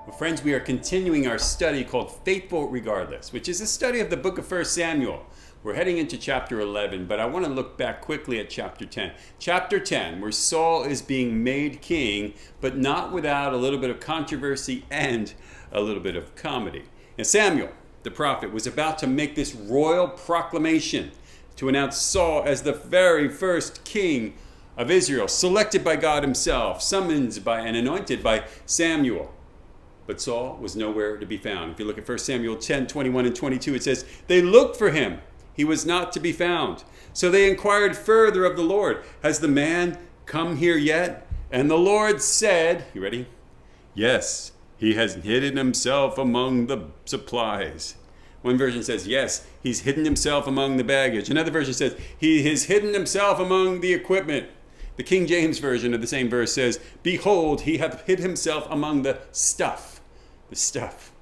Well, friends, we are continuing our study called Faithful Regardless, which is a study of the book of 1 Samuel. We're heading into chapter 11, but I want to look back quickly at chapter 10. Chapter 10, where Saul is being made king, but not without a little bit of controversy and a little bit of comedy. And Samuel, the prophet, was about to make this royal proclamation to announce Saul as the very first king of Israel, selected by God himself, summoned by and anointed by Samuel. But Saul was nowhere to be found. If you look at 1 Samuel 10, 21 and 22, it says, "They looked for him. He was not to be found. So they inquired further of the Lord, 'Has the man come here yet?' And the Lord said," you ready? "Yes, he has hidden himself among the supplies." One version says, "Yes, he's hidden himself among the baggage." Another version says, "He has hidden himself among the equipment." The King James version of the same verse says, "Behold, he hath hid himself among the stuff." The stuff.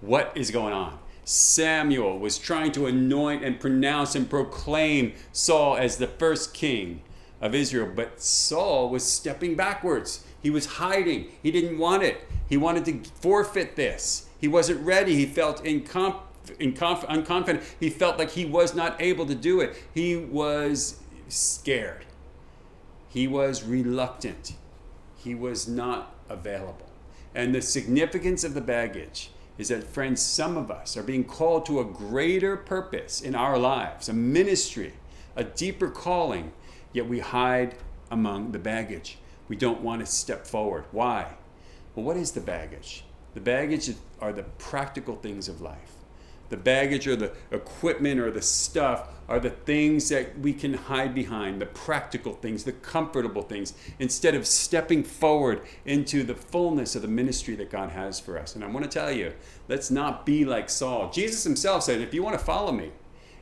What is going on? Samuel was trying to anoint and pronounce and proclaim Saul as the first king of Israel, but Saul was stepping backwards. He was hiding. He didn't want it. He wanted to forfeit this. He wasn't ready. He felt unconfident. He felt like he was not able to do it. He was scared. He was reluctant. He was not available. And the significance of the baggage is that, friends, some of us are being called to a greater purpose in our lives, a ministry, a deeper calling, yet we hide among the baggage. We don't want to step forward. Why? Well, what is the baggage? The baggage are the practical things of life. The baggage or the equipment or the stuff are the things that we can hide behind, the practical things, the comfortable things, instead of stepping forward into the fullness of the ministry that God has for us. And I want to tell you, let's not be like Saul. Jesus himself said, if you want to follow me,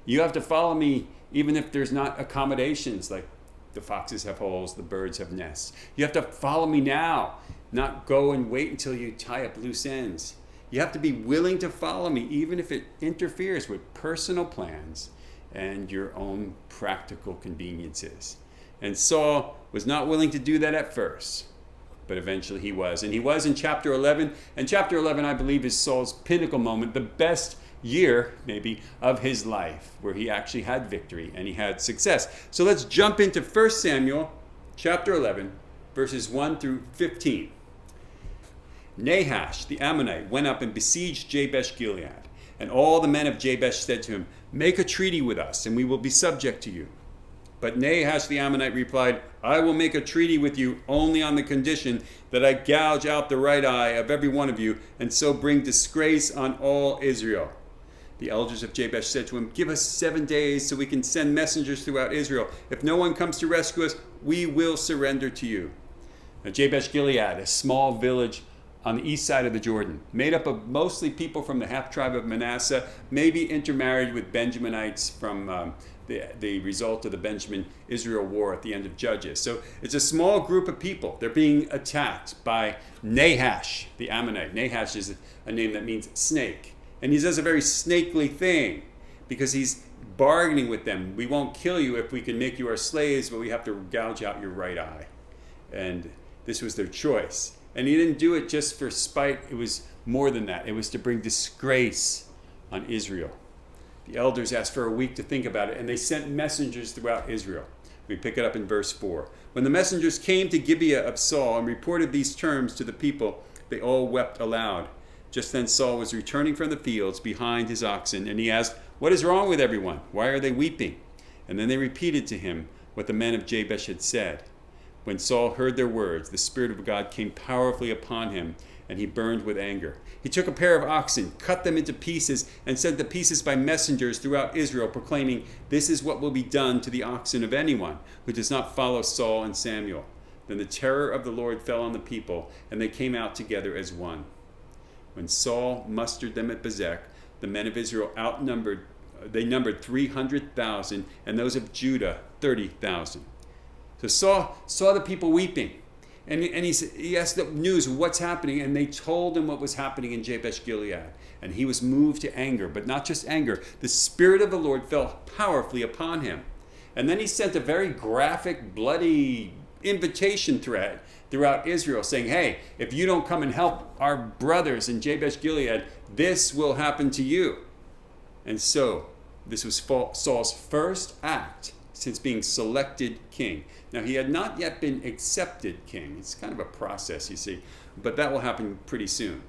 you have to follow me even if there's not accommodations like the foxes have holes, the birds have nests. You have to follow me now, not go and wait until you tie up loose ends. You have to be willing to follow me, even if it interferes with personal plans and your own practical conveniences. And Saul was not willing to do that at first, but eventually he was. And he was in chapter 11. And chapter 11, I believe, is Saul's pinnacle moment, the best year, maybe, of his life, where he actually had victory and he had success. So let's jump into 1 Samuel chapter 11, verses 1 through 15. Nahash the Ammonite went up and besieged Jabesh Gilead. And all the men of Jabesh said to him, "Make a treaty with us, and we will be subject to you." But Nahash the Ammonite replied, "I will make a treaty with you only on the condition that I gouge out the right eye of every one of you, and so bring disgrace on all Israel." The elders of Jabesh said to him, "Give us 7 days so we can send messengers throughout Israel. If no one comes to rescue us, we will surrender to you." Now, Jabesh Gilead, a small village on the east side of the Jordan, made up of mostly people from the half-tribe of Manasseh, maybe intermarried with Benjaminites from the result of the Benjamin-Israel war at the end of Judges. So it's a small group of people. They're being attacked by Nahash, the Ammonite. Nahash is a name that means snake. And he does a very snakely thing because he's bargaining with them. "We won't kill you if we can make you our slaves, but we have to gouge out your right eye." And this was their choice. And he didn't do it just for spite. It was more than that. It was to bring disgrace on Israel. The elders asked for a week to think about it, and they sent messengers throughout Israel. We pick it up in verse 4. When the messengers came to Gibeah of Saul and reported these terms to the people, they all wept aloud. Just then Saul was returning from the fields behind his oxen, and he asked, "What is wrong with everyone? Why are they weeping?" And then they repeated to him what the men of Jabesh had said. When Saul heard their words, the Spirit of God came powerfully upon him, and he burned with anger. He took a pair of oxen, cut them into pieces, and sent the pieces by messengers throughout Israel, proclaiming, "This is what will be done to the oxen of anyone who does not follow Saul and Samuel." Then the terror of the Lord fell on the people, and they came out together as one. When Saul mustered them at Bezek, the men of Israel numbered 300,000, and those of Judah 30,000. So Saul saw the people weeping, and he asked the news, what's happening? And they told him what was happening in Jabesh Gilead. And he was moved to anger, but not just anger. The Spirit of the Lord fell powerfully upon him. And then he sent a very graphic, bloody invitation thread throughout Israel saying, hey, if you don't come and help our brothers in Jabesh Gilead, this will happen to you. And so this was Saul's first act since being selected king. Now, he had not yet been accepted king. It's kind of a process, you see, but that will happen pretty soon.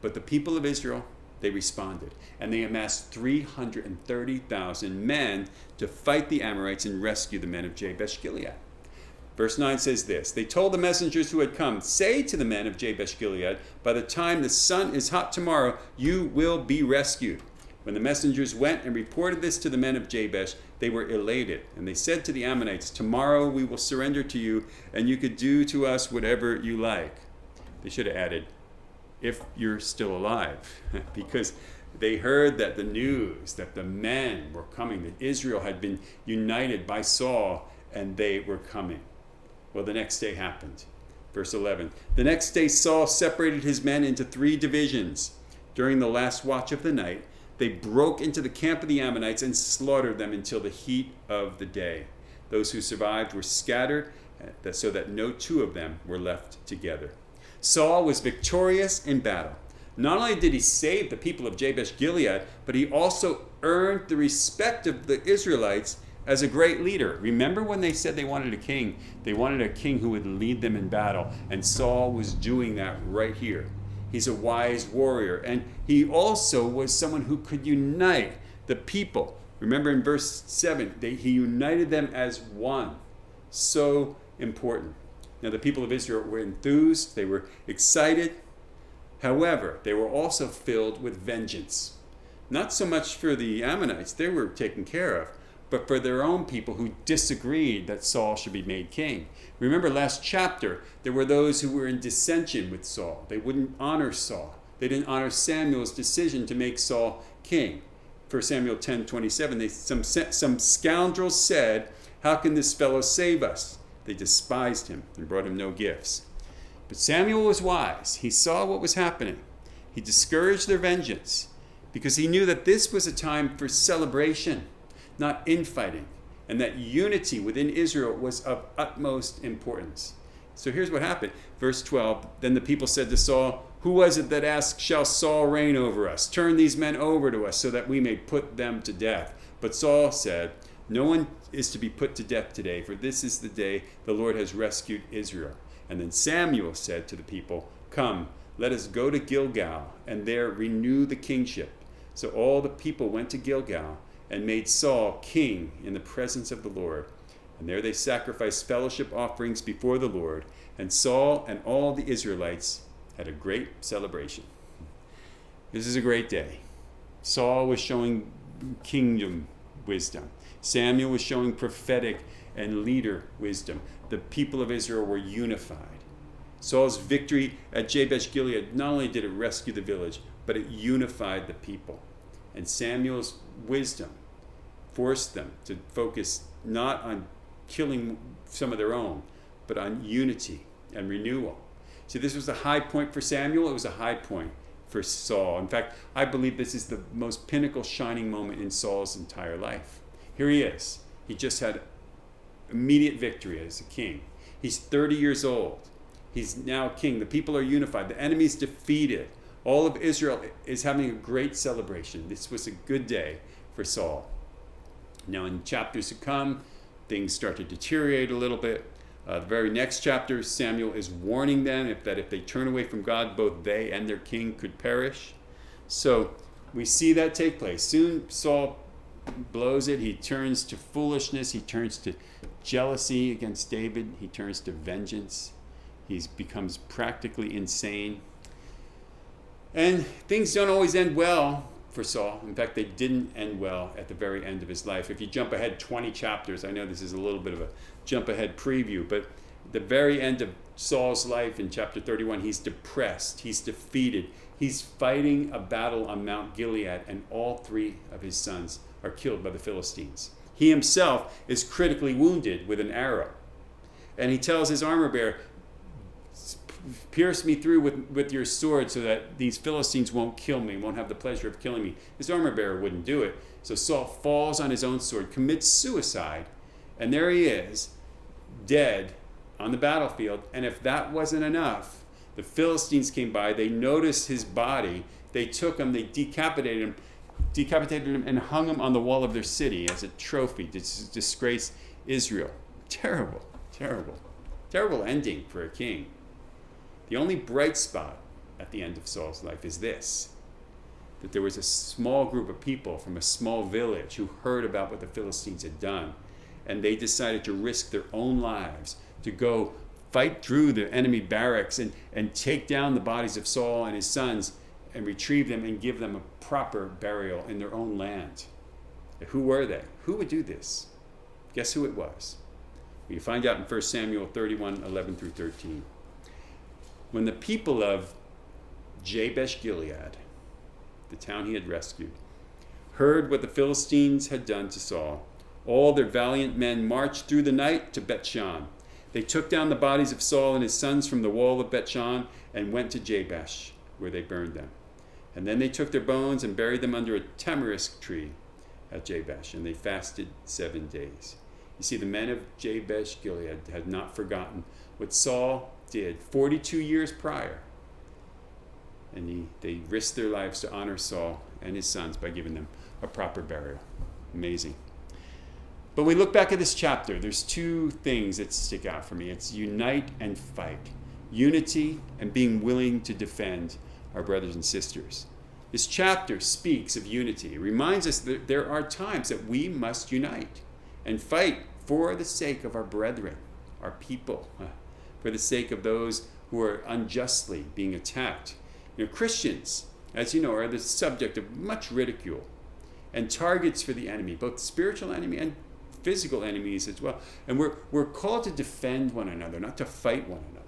But the people of Israel, they responded, and they amassed 330,000 men to fight the Amorites and rescue the men of Jabesh Gilead. Verse 9 says this, they told the messengers who had come, say to the men of Jabesh Gilead, by the time the sun is hot tomorrow, you will be rescued. When the messengers went and reported this to the men of Jabesh, they were elated, and they said to the Ammonites, tomorrow we will surrender to you, and you could do to us whatever you like. They should have added, if you're still alive, because they heard that the news that the men were coming, that Israel had been united by Saul, and they were coming. Well, the next day happened. Verse 11, the next day Saul separated his men into 3 divisions. During the last watch of the night, they broke into the camp of the Ammonites and slaughtered them until the heat of the day. Those who survived were scattered, so that no 2 of them were left together. Saul was victorious in battle. Not only did he save the people of Jabesh Gilead, but he also earned the respect of the Israelites as a great leader. Remember when they said they wanted a king? They wanted a king who would lead them in battle, and Saul was doing that right here. He's a wise warrior, and he also was someone who could unite the people. Remember in verse 7, he united them as one. So important. Now the people of Israel were enthused, they were excited. However, they were also filled with vengeance. Not so much for the Ammonites, they were taken care of, but for their own people who disagreed that Saul should be made king. Remember last chapter, there were those who were in dissension with Saul. They wouldn't honor Saul. They didn't honor Samuel's decision to make Saul king. 1 Samuel 10:27, some scoundrels said, how can this fellow save us? They despised him and brought him no gifts. But Samuel was wise. He saw what was happening. He discouraged their vengeance because he knew that this was a time for celebration, not infighting, and that unity within Israel was of utmost importance. So here's what happened. Verse 12, then the people said to Saul, who was it that asked, shall Saul reign over us? Turn these men over to us so that we may put them to death. But Saul said, no one is to be put to death today, for this is the day the Lord has rescued Israel. And then Samuel said to the people, come, let us go to Gilgal, and there renew the kingship. So all the people went to Gilgal, and made Saul king in the presence of the Lord. And there they sacrificed fellowship offerings before the Lord, and Saul and all the Israelites had a great celebration. This is a great day. Saul was showing kingdom wisdom. Samuel was showing prophetic and leader wisdom. The people of Israel were unified. Saul's victory at Jabesh Gilead, not only did it rescue the village, but it unified the people. And Samuel's wisdom forced them to focus not on killing some of their own, but on unity and renewal. See, this was a high point for Samuel. It was a high point for Saul. In fact, I believe this is the most pinnacle shining moment in Saul's entire life. Here he is. He just had immediate victory as a king. He's 30 years old. He's now king. The people are unified. The enemy's defeated. All of Israel is having a great celebration. This was a good day for Saul. Now in chapters to come, things start to deteriorate a little bit. The very next chapter, Samuel is warning them that if they turn away from God, both they and their king could perish. So we see that take place. Soon Saul blows it. He turns to foolishness. He turns to jealousy against David. He turns to vengeance. He becomes practically insane. And things don't always end well for Saul. In fact, they didn't end well at the very end of his life. If you jump ahead 20 chapters, I know this is a little bit of a jump ahead preview, but the very end of Saul's life in chapter 31, he's depressed, he's defeated, he's fighting a battle on Mount Gilead, and all 3 of his sons are killed by the Philistines. He himself is critically wounded with an arrow. And he tells his armor bearer, pierce me through with your sword so that these Philistines won't kill me, won't have the pleasure of killing me. His armor bearer wouldn't do it. So Saul falls on his own sword, commits suicide, and there he is, dead on the battlefield. And if that wasn't enough, the Philistines came by, they noticed his body, they took him, they decapitated him and hung him on the wall of their city as a trophy to disgrace Israel. Terrible, terrible, terrible ending for a king. The only bright spot at the end of Saul's life is this, that there was a small group of people from a small village who heard about what the Philistines had done, and they decided to risk their own lives to go fight through the enemy barracks and take down the bodies of Saul and his sons and retrieve them and give them a proper burial in their own land. Who were they? Who would do this? Guess who it was? We find out in 1 Samuel 31, 11 through 13. When the people of Jabesh Gilead, the town he had rescued, heard what the Philistines had done to Saul, all their valiant men marched through the night to Bethshan. They took down the bodies of Saul and his sons from the wall of Bethshan and went to Jabesh, where they burned them. And then they took their bones and buried them under a tamarisk tree at Jabesh, and they fasted 7 days. You see, the men of Jabesh Gilead had not forgotten what Saul did 42 years prior. And they risked their lives to honor Saul and his sons by giving them a proper burial. Amazing. But when we look back at this chapter, there's two things that stick out for me. It's unite and fight. Unity and being willing to defend our brothers and sisters. This chapter speaks of unity. It reminds us that there are times that we must unite and fight for the sake of our brethren, our people, for the sake of those who are unjustly being attacked. Christians, as you know, are the subject of much ridicule and targets for the enemy, both spiritual enemy and physical enemies as well. And we're called to defend one another, not to fight one another.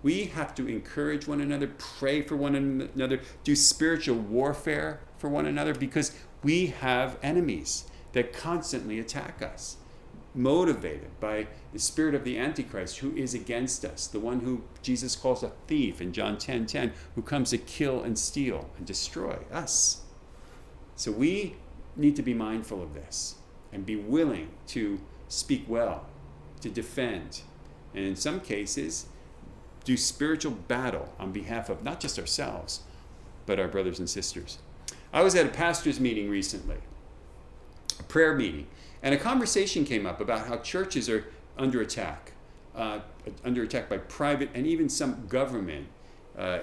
We have to encourage one another, pray for one another, do spiritual warfare for one another, because we have enemies that constantly attack us, motivated by the spirit of the Antichrist who is against us, the one who Jesus calls a thief in John 10:10, who comes to kill and steal and destroy us. So we need to be mindful of this and be willing to speak well, to defend, and in some cases, do spiritual battle on behalf of not just ourselves, but our brothers and sisters. I was at a pastor's meeting recently, a prayer meeting, and a conversation came up about how churches are under attack by private and even some government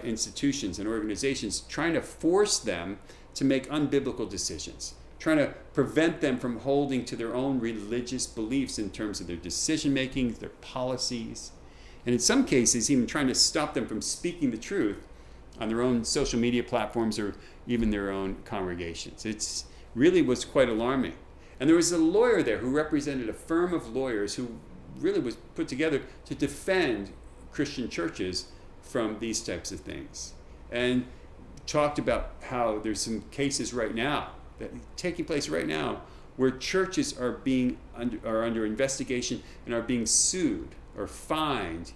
institutions and organizations trying to force them to make unbiblical decisions, trying to prevent them from holding to their own religious beliefs in terms of their decision making, their policies, and in some cases even trying to stop them from speaking the truth on their own social media platforms or even their own congregations. It really was quite alarming. And there was a lawyer there who represented a firm of lawyers who really was put together to defend Christian churches from these types of things, and talked about how there's some cases right now that are taking place right now where churches are under investigation and are being sued or fined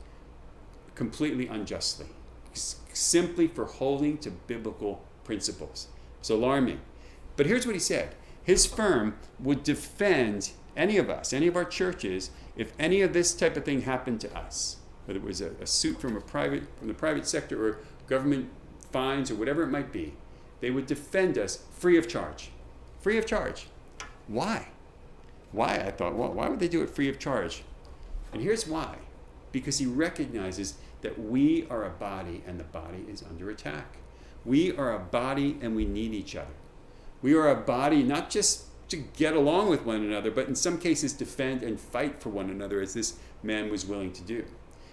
completely unjustly, simply for holding to biblical principles. It's alarming. But here's what he said. His firm would defend any of us, any of our churches, if any of this type of thing happened to us, whether it was a suit from the private sector or government fines or whatever it might be. They would defend us free of charge. Free of charge. Why? Why? I thought, well, why would they do it free of charge? And here's why. Because he recognizes that we are a body and the body is under attack. We are a body and we need each other. We are a body not just to get along with one another, but in some cases defend and fight for one another, as this man was willing to do.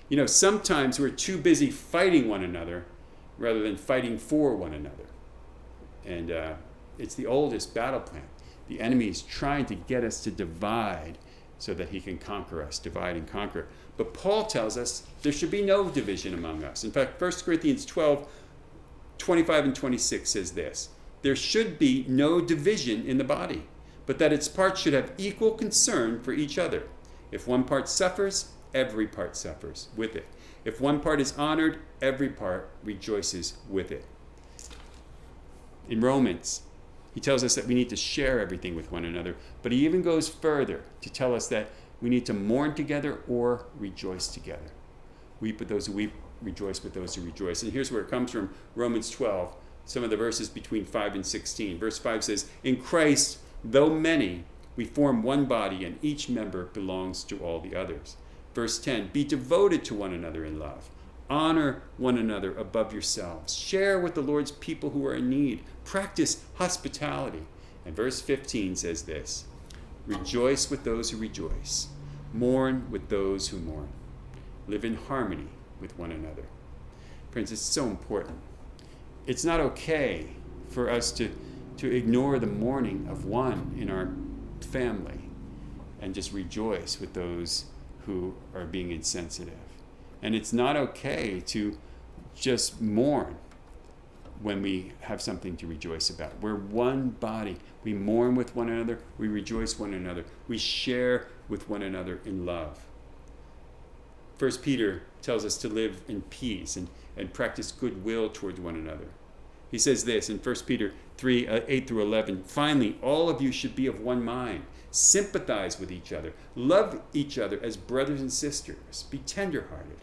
You know, sometimes we're too busy fighting one another rather than fighting for one another. And it's the oldest battle plan. The enemy is trying to get us to divide so that he can conquer us, divide and conquer. But Paul tells us there should be no division among us. In fact, 1 Corinthians 12, 25 and 26 says this: there should be no division in the body, but that its parts should have equal concern for each other. If one part suffers, every part suffers with it. If one part is honored, every part rejoices with it. In Romans, he tells us that we need to share everything with one another, but he even goes further to tell us that We need to mourn together or rejoice together. Weep with those who weep, rejoice with those who rejoice. And here's where it comes from, Romans 12, some of the verses between 5 and 16. Verse 5 says, in Christ, though many, we form one body, and each member belongs to all the others. Verse 10, be devoted to one another in love. Honor one another above yourselves. Share with the Lord's people who are in need. Practice hospitality. And verse 15 says this, rejoice with those who rejoice. Mourn with those who mourn. Live in harmony with one another. Friends, it's so important. It's not okay for us to ignore the mourning of one in our family and just rejoice with those who are being insensitive. And it's not okay to just mourn when we have something to rejoice about. We're one body. We mourn with one another. We rejoice one another. We share with one another in love. 1 Peter tells us to live in peace and practice goodwill towards one another. He says this in 1 Peter 3, 8 through 11, finally, all of you should be of one mind. Sympathize with each other. Love each other as brothers and sisters. Be tenderhearted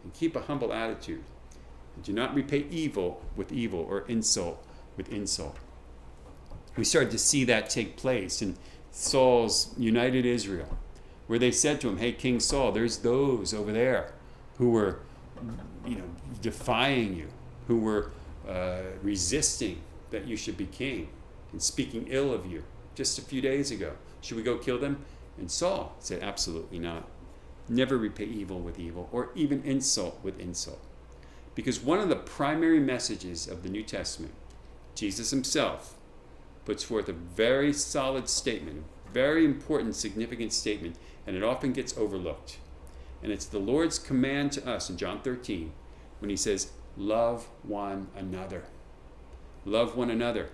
and keep a humble attitude. Do not repay evil with evil or insult with insult. We started to see that take place in Saul's united Israel, where they said to him, hey, King Saul, there's those over there who were, defying you, who were resisting that you should be king and speaking ill of you just a few days ago. Should we go kill them? And Saul said, absolutely not. Never repay evil with evil or even insult with insult. Because one of the primary messages of the New Testament, Jesus himself puts forth a very solid statement, a very important, significant statement, and it often gets overlooked. And it's the Lord's command to us in John 13 when he says, love one another. Love one another.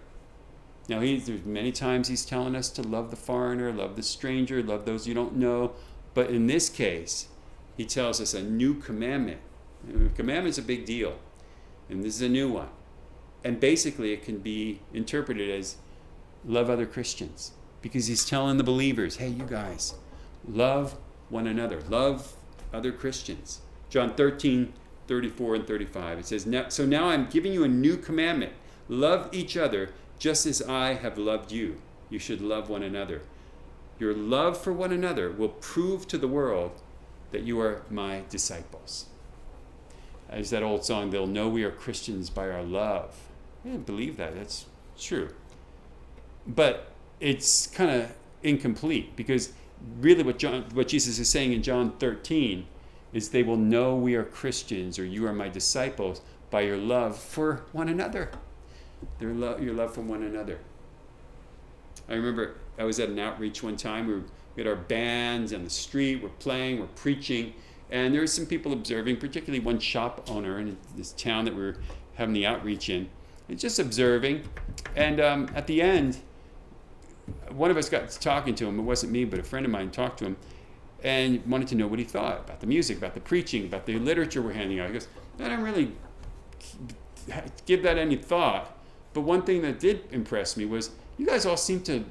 Now, there's many times he's telling us to love the foreigner, love the stranger, love those you don't know. But in this case, he tells us a new commandment. Commandment's a big deal, and this is a new one. And basically, it can be interpreted as love other Christians, because he's telling the believers, hey, you guys, love one another, love other Christians. John 13, 34 and 35, it says, so now I'm giving you a new commandment. Love each other just as I have loved you. You should love one another. Your love for one another will prove to the world that you are my disciples. As that old song, they'll know we are Christians by our love. I didn't believe that. That's true. But it's kind of incomplete, because really what Jesus is saying in John 13 is they will know we are Christians, or you are my disciples, by your love for one another. Your love for one another. I remember I was at an outreach one time. We had our bands on the street. We're playing, we're preaching. And there were some people observing, particularly one shop owner in this town that we were having the outreach in. Just observing. And at the end, one of us got talking to him. It wasn't me, but a friend of mine talked to him and wanted to know what he thought about the music, about the preaching, about the literature we're handing out. He goes, I don't really give that any thought. But one thing that did impress me was you guys all seem to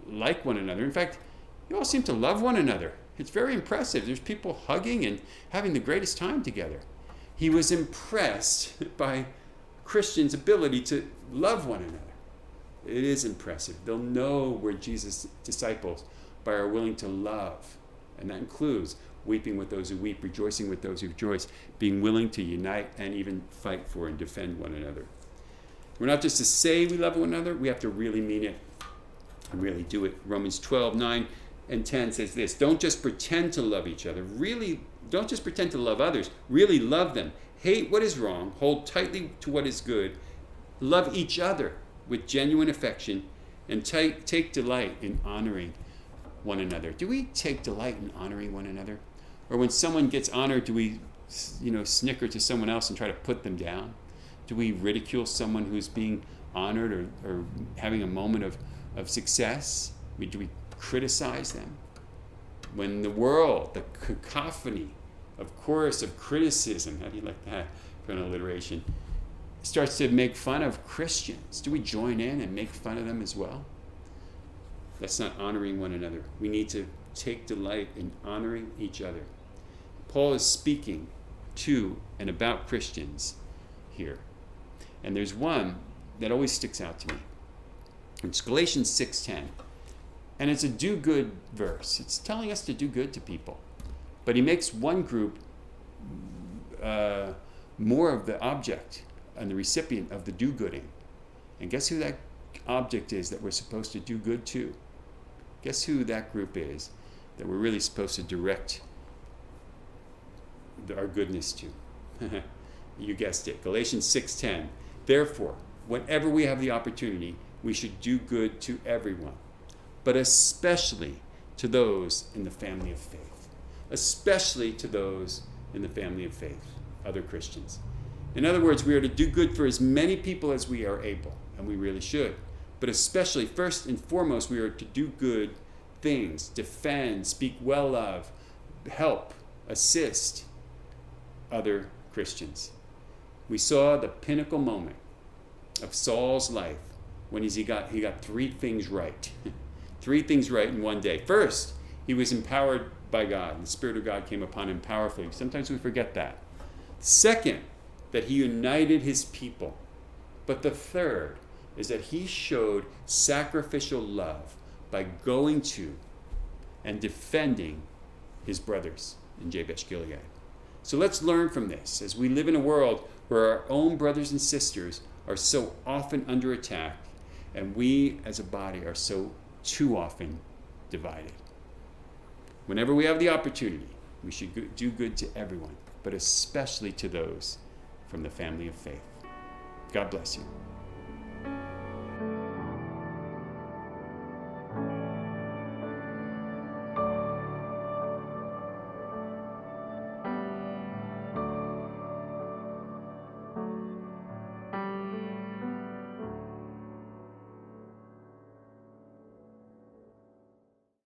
like one another. In fact, you all seem to love one another. It's very impressive. There's people hugging and having the greatest time together. He was impressed by Christians' ability to love one another. It is impressive. They'll know we're Jesus' disciples by our willing to love. And that includes weeping with those who weep, rejoicing with those who rejoice, being willing to unite and even fight for and defend one another. We're not just to say we love one another, we have to really mean it and really do it. Romans 12, 9 and 10 says this, don't just pretend to love each other. Really, don't just pretend to love others. Really love them. Hate what is wrong. Hold tightly to what is good. Love each other with genuine affection and take delight in honoring one another. Do we take delight in honoring one another? Or when someone gets honored, do we, snicker to someone else and try to put them down? Do we ridicule someone who's being honored or having a moment of success? Do we criticize them? When the world, the cacophony of chorus of criticism, how do you like that for an alliteration, starts to make fun of Christians, do we join in and make fun of them as well? That's not honoring one another. We need to take delight in honoring each other. Paul is speaking to and about Christians here. And there's one that always sticks out to me. It's Galatians 6:10. And it's a do-good verse. It's telling us to do good to people. But he makes one group more of the object and the recipient of the do-gooding. And guess who that object is that we're supposed to do good to? Guess who that group is that we're really supposed to direct our goodness to? You guessed it. Galatians 6:10. Therefore, whenever we have the opportunity, we should do good to everyone, but especially to those in the family of faith. Especially to those in the family of faith, other Christians. In other words, we are to do good for as many people as we are able, and we really should. But especially, first and foremost, we are to do good things, defend, speak well of, help, assist other Christians. We saw the pinnacle moment of Saul's life when he got 3 things right. 3 things right in one day. First, he was empowered by God, and the Spirit of God came upon him powerfully. Sometimes we forget that. Second, that he united his people. But the third is that he showed sacrificial love by going to and defending his brothers in Jabesh Gilead. So let's learn from this as we live in a world where our own brothers and sisters are so often under attack, and we as a body are so too often divided. Whenever we have the opportunity, we should do good to everyone, but especially to those from the family of faith. God bless you.